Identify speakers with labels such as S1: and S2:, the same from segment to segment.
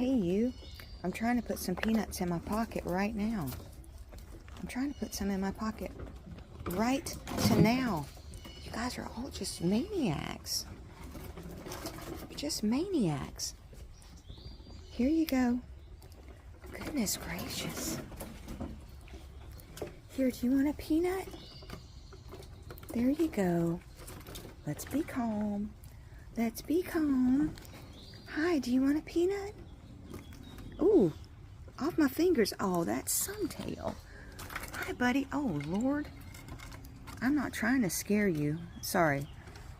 S1: Hey you, I'm trying to put some peanuts in my pocket right now. I'm trying to put some in my pocket right to now. You guys are all just maniacs. Just maniacs. Here you go. Goodness gracious. Here, do you want a peanut? There you go. Let's be calm. Let's be calm. Hi, do you want a peanut? Ooh, off my fingers. Oh, that's Suntail. Hi, buddy. Oh, Lord. I'm not trying to scare you. Sorry.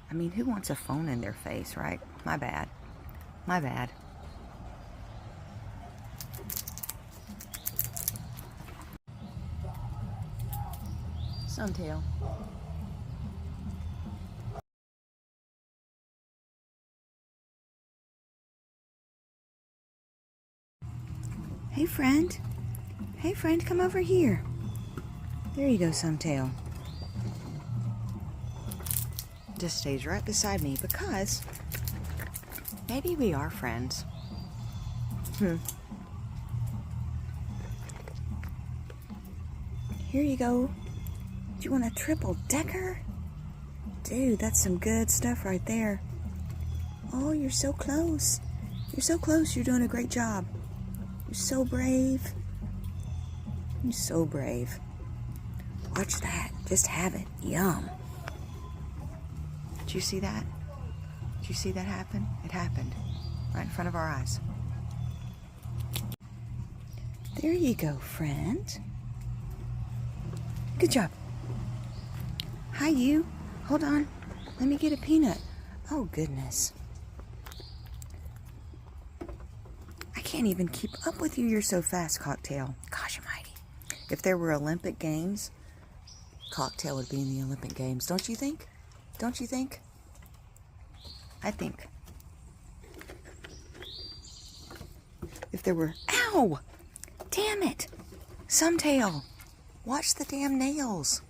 S1: I mean, who wants a phone in their face, right? My bad. My bad. Suntail. Hey, friend. Hey, friend, come over here. There you go, Suntail. Just stays right beside me because maybe we are friends. Here you go. Do you want a triple decker? Dude, that's some good stuff right there. Oh, you're so close. You're so close. You're doing a great job. You're so brave. You're so brave. Watch that. Just have it. Yum. Did you see that? Did you see that happen? It happened right in front of our eyes. There you go, friend. Good job. Hi, you. Hold on. Let me get a peanut. Oh, goodness. I can't even keep up with you. You're so fast, Cocktail. Gosh almighty. If there were Olympic Games, Cocktail would be in the Olympic Games. Don't you think? Don't you think? I think. If there were... Ow! Damn it! Suntail! Watch the damn nails.